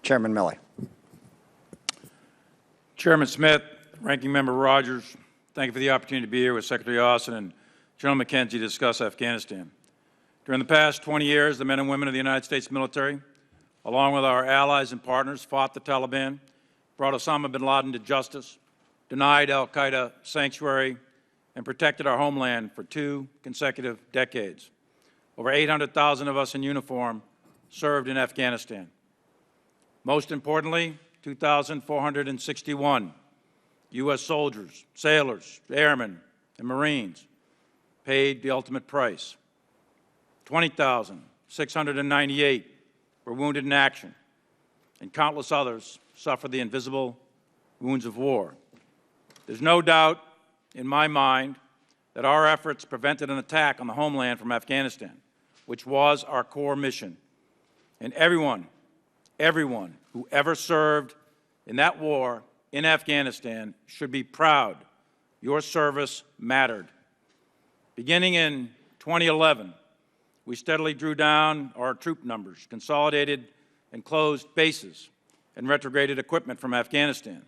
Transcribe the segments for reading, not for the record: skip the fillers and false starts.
Chairman Milley. Chairman Smith, Ranking Member Rogers, thank you for the opportunity to be here with Secretary Austin and General McKenzie to discuss Afghanistan. During the past 20 years, the men and women of the United States military, along with our allies and partners, fought the Taliban, brought Osama bin Laden to justice, denied al-Qaeda sanctuary, and protected our homeland for 2 consecutive decades. Over 800,000 of us in uniform served in Afghanistan. Most importantly, 2,461 U.S. soldiers, sailors, airmen, and Marines paid the ultimate price. 20,698 were wounded in action, and countless others suffered the invisible wounds of war. There's no doubt in my mind that our efforts prevented an attack on the homeland from Afghanistan, which was our core mission. And everyone who ever served in that war in Afghanistan should be proud. Your service mattered. Beginning in 2011, we steadily drew down our troop numbers, consolidated and closed bases, and retrograded equipment from Afghanistan.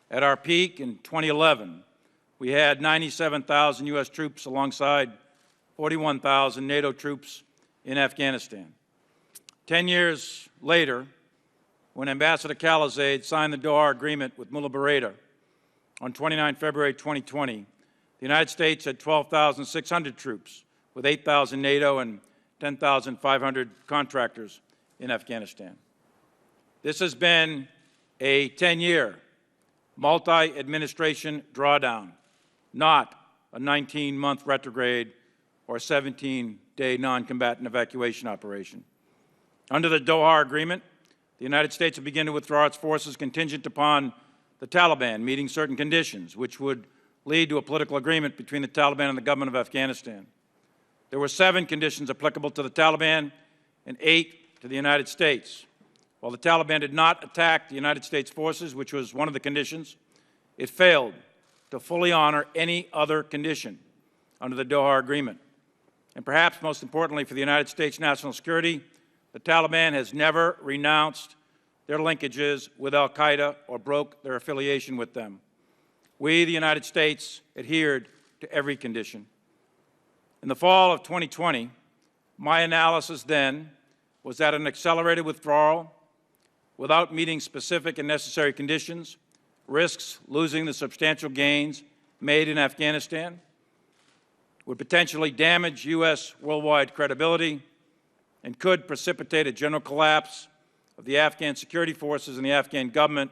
At our peak in 2011, we had 97,000 U.S. troops alongside 41,000 NATO troops in Afghanistan. 10 years later, when Ambassador Khalilzad signed the Doha Agreement with Mullah Bereda on 29 February 2020, the United States had 12,600 troops with 8,000 NATO and 10,500 contractors in Afghanistan. This has been a 10-year multi-administration drawdown, not a 19-month retrograde or 17-day non-combatant evacuation operation. Under the Doha Agreement, the United States will begin to withdraw its forces contingent upon the Taliban meeting certain conditions, which would lead to a political agreement between the Taliban and the government of Afghanistan. There were 7 conditions applicable to the Taliban and 8 to the United States. While the Taliban did not attack the United States forces, which was one of the conditions, it failed to fully honor any other condition under the Doha Agreement. And perhaps most importantly for the United States national security, the Taliban has never renounced their linkages with al-Qaeda or broke their affiliation with them. We, the United States, adhered to every condition. In the fall of 2020, my analysis then was that an accelerated withdrawal without meeting specific and necessary conditions risks losing the substantial gains made in Afghanistan, would potentially damage U.S. worldwide credibility, and could precipitate a general collapse of the Afghan security forces and the Afghan government,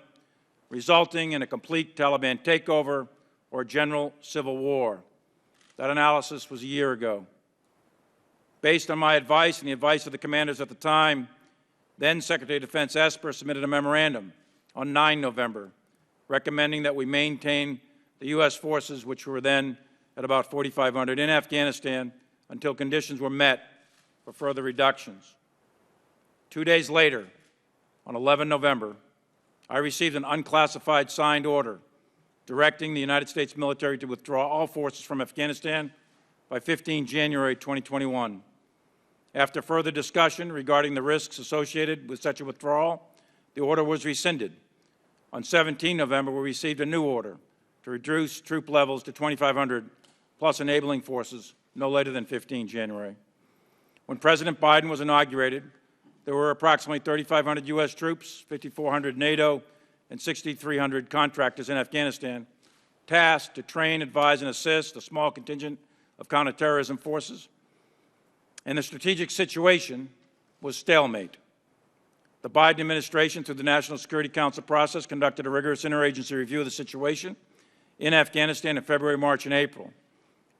resulting in a complete Taliban takeover or a general civil war. That analysis was a year ago. Based on my advice and the advice of the commanders at the time, then Secretary of Defense Esper submitted a memorandum on 9 November, recommending that we maintain the U.S. forces, which were then at about 4,500 in Afghanistan, until conditions were met for further reductions. 2 days later, on 11 November, I received an unclassified signed order directing the United States military to withdraw all forces from Afghanistan by 15 January 2021. After further discussion regarding the risks associated with such a withdrawal, the order was rescinded. On 17 November, we received a new order to reduce troop levels to 2,500 plus enabling forces no later than 15 January. When President Biden was inaugurated, there were approximately 3,500 U.S. troops, 5,400 NATO, and 6,300 contractors in Afghanistan, tasked to train, advise, and assist a small contingent of counterterrorism forces. And the strategic situation was stalemate. The Biden administration, through the National Security Council process, conducted a rigorous interagency review of the situation in Afghanistan in February, March, and April.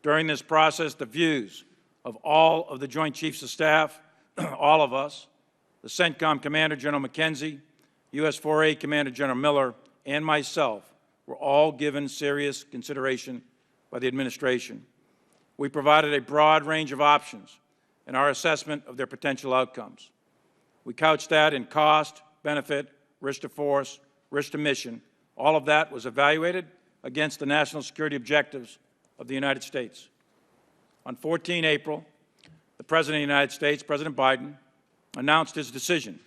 During this process, the views of all of the Joint Chiefs of Staff, all of us, the CENTCOM Commander, General McKenzie, U.S. 4A Commander, General Miller, and myself were all given serious consideration by the administration. We provided a broad range of options in our assessment of their potential outcomes. We couched that in cost, benefit, risk to force, risk to mission. All of that was evaluated against the national security objectives of the United States. On 14 April, the President of the United States, President Biden, announced his decision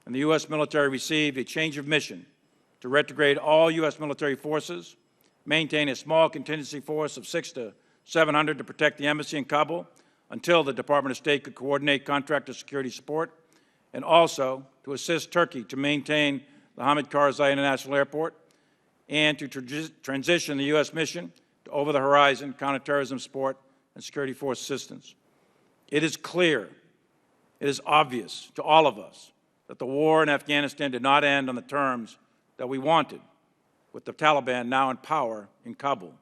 and the U.S. military received a change of mission to retrograde all U.S. military forces, maintain a small contingency force of 600 to 700 to protect the embassy in Kabul until the Department of State could coordinate contractor security support, and also to assist Turkey to maintain the Hamid Karzai International Airport and to transition the U.S. mission to over-the-horizon counterterrorism support and security force assistance. It is clear, it is obvious to all of us that the war in Afghanistan did not end on the terms that we wanted, with the Taliban now in power in Kabul.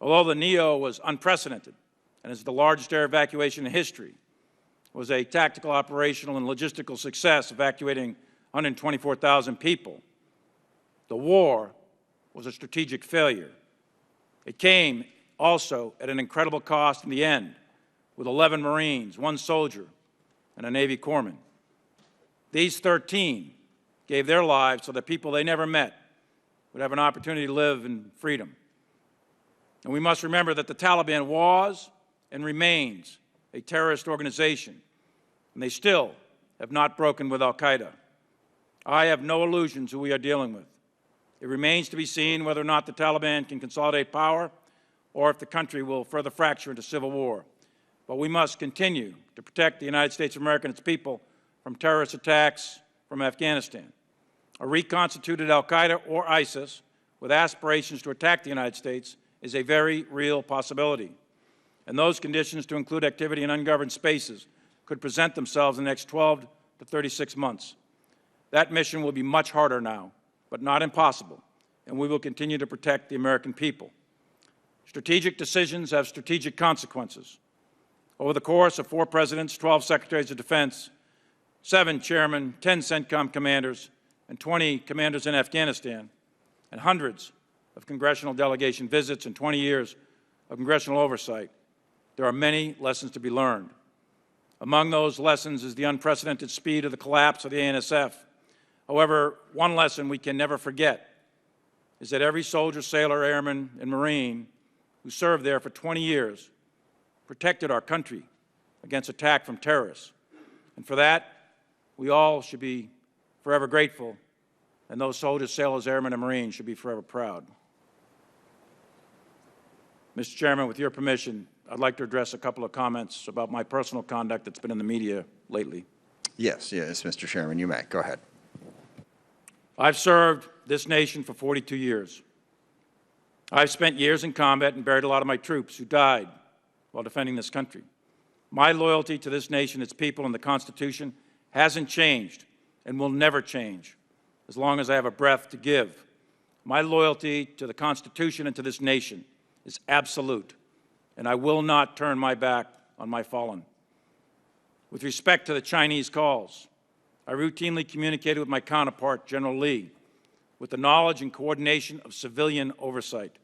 Although the NEO was unprecedented and is the largest air evacuation in history, was a tactical, operational, and logistical success, evacuating 124,000 people, the war was a strategic failure. It came also at an incredible cost in the end, with 11 Marines, 1 soldier, and a Navy corpsman. These 13 gave their lives so that people they never met would have an opportunity to live in freedom. And we must remember that the Taliban was and remains a terrorist organization, and they still have not broken with al-Qaeda. I have no illusions who we are dealing with. It remains to be seen whether or not the Taliban can consolidate power or if the country will further fracture into civil war. But we must continue to protect the United States of America and its people from terrorist attacks from Afghanistan. A reconstituted al-Qaeda or ISIS with aspirations to attack the United States is a very real possibility. And those conditions, to include activity in ungoverned spaces, could present themselves in the next 12 to 36 months. That mission will be much harder now, but not impossible, and we will continue to protect the American people. Strategic decisions have strategic consequences. Over the course of 4 presidents, 12 secretaries of defense, 7 chairmen, 10 CENTCOM commanders, and 20 commanders in Afghanistan, and hundreds of congressional delegation visits and 20 years of congressional oversight, there are many lessons to be learned. Among those lessons is the unprecedented speed of the collapse of the ANSF. However, one lesson we can never forget is that every soldier, sailor, airman, and Marine who served there for 20 years protected our country against attack from terrorists. And for that, we all should be forever grateful, and those soldiers, sailors, airmen, and Marines should be forever proud. Mr. Chairman, with your permission, I'd like to address a couple of comments about my personal conduct that's been in the media lately. Yes, Mr. Chairman, you may. Go ahead. I've served this nation for 42 years. I've spent years in combat and buried a lot of my troops who died while defending this country. My loyalty to this nation, its people, and the Constitution hasn't changed and will never change as long as I have a breath to give. My loyalty to the Constitution and to this nation is absolute, and I will not turn my back on my fallen. With respect to the Chinese calls, I routinely communicated with my counterpart, General Lee, with the knowledge and coordination of civilian oversight.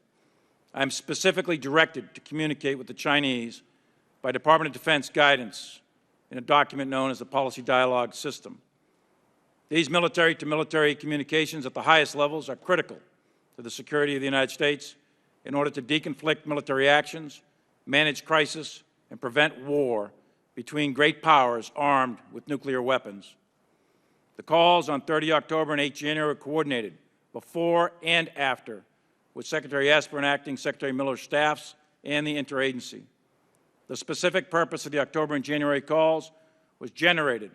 I am specifically directed to communicate with the Chinese by Department of Defense guidance in a document known as the Policy Dialogue System. These military-to-military communications at the highest levels are critical to the security of the United States in order to deconflict military actions, manage crisis, and prevent war between great powers armed with nuclear weapons. The calls on 30 October and 8 January were coordinated before and after with Secretary Esper and Acting Secretary Miller's staffs and the interagency. The specific purpose of the October and January calls was generated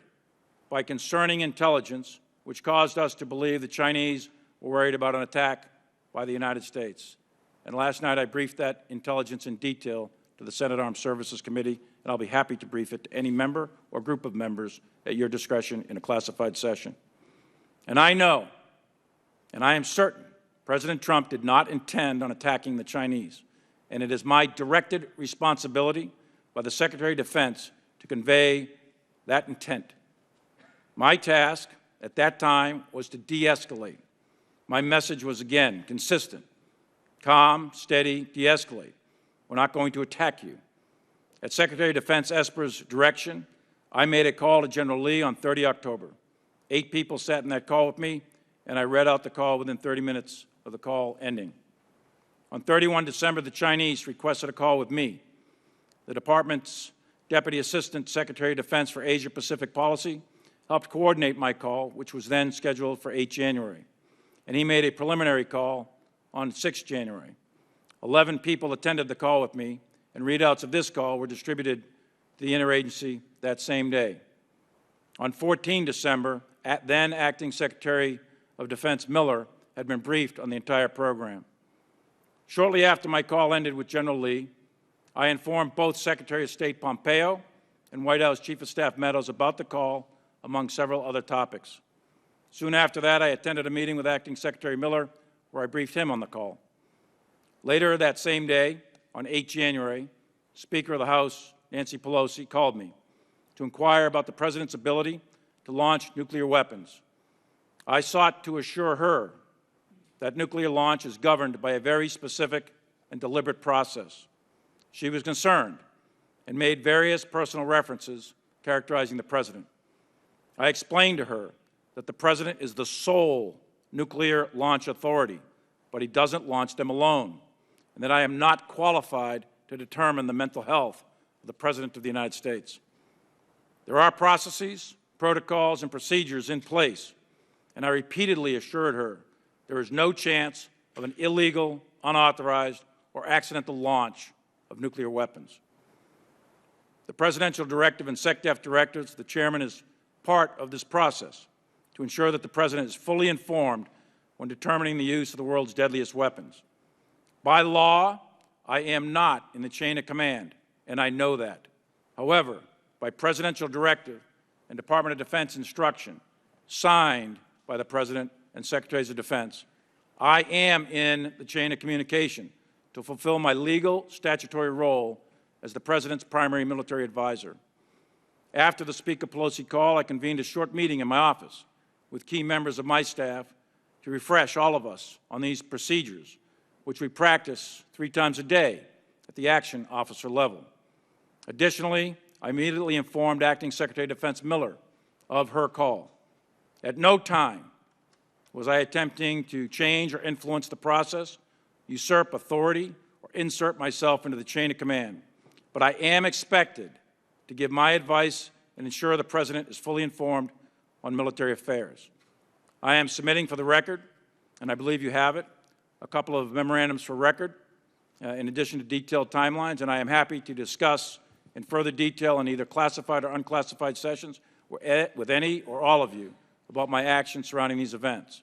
by concerning intelligence which caused us to believe the Chinese were worried about an attack by the United States. And last night I briefed that intelligence in detail to the Senate Armed Services Committee, and I'll be happy to brief it to any member or group of members at your discretion in a classified session. And I know, and I am certain, President Trump did not intend on attacking the Chinese, and it is my directed responsibility by the Secretary of Defense to convey that intent. My task at that time was to de-escalate. My message was, again, consistent. Calm, steady, de-escalate. We're not going to attack you. At Secretary of Defense Esper's direction, I made a call to General Lee on 30 October. 8 people sat in that call with me, and I read out the call within 30 minutes of the call ending. On 31 December, the Chinese requested a call with me. The Department's Deputy Assistant Secretary of Defense for Asia-Pacific Policy helped coordinate my call, which was then scheduled for 8 January. And he made a preliminary call on 6 January. 11 people attended the call with me, and readouts of this call were distributed to the interagency that same day. On 14 December, then Acting Secretary of Defense Miller had been briefed on the entire program. Shortly after my call ended with General Lee, I informed both Secretary of State Pompeo and White House Chief of Staff Meadows about the call, among several other topics. Soon after that, I attended a meeting with Acting Secretary Miller where I briefed him on the call. Later that same day, on 8 January, Speaker of the House, Nancy Pelosi, called me to inquire about the President's ability to launch nuclear weapons. I sought to assure her that nuclear launch is governed by a very specific and deliberate process. She was concerned and made various personal references characterizing the President. I explained to her that the President is the sole nuclear launch authority, but he doesn't launch them alone, and that I am not qualified to determine the mental health of the President of the United States. There are processes, protocols, and procedures in place, and I repeatedly assured her there is no chance of an illegal, unauthorized, or accidental launch of nuclear weapons. The Presidential Directive and SecDef directives, the Chairman is part of this process to ensure that the President is fully informed when determining the use of the world's deadliest weapons. By law, I am not in the chain of command, and I know that. However, by Presidential Directive and Department of Defense instruction, signed by the President and Secretaries of Defense, I am in the chain of communication to fulfill my legal statutory role as the President's primary military advisor. After the Speaker Pelosi call, I convened a short meeting in my office with key members of my staff to refresh all of us on these procedures, which we practice 3 times a day at the action officer level. Additionally, I immediately informed Acting Secretary of Defense Miller of her call. At no time was I attempting to change or influence the process, usurp authority, or insert myself into the chain of command. But I am expected to give my advice and ensure the President is fully informed on military affairs. I am submitting for the record, and I believe you have it, a couple of memorandums for record, in addition to detailed timelines, and I am happy to discuss in further detail in either classified or unclassified sessions with any or all of you about my actions surrounding these events.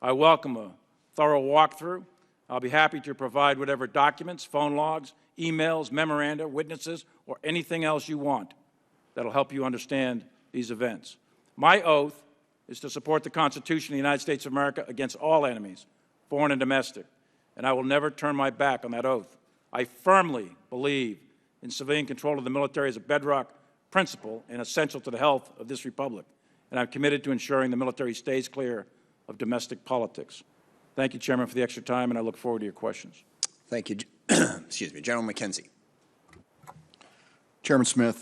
I welcome a thorough walkthrough. I'll be happy to provide whatever documents, phone logs, emails, memoranda, witnesses, or anything else you want that will help you understand these events. My oath is to support the Constitution of the United States of America against all enemies, foreign and domestic, and I will never turn my back on that oath. I firmly believe in civilian control of the military as a bedrock principle and essential to the health of this republic, and I'm committed to ensuring the military stays clear of domestic politics. Thank you, Chairman, for the extra time, and I look forward to your questions. Thank you. Excuse me. General McKenzie. Chairman Smith,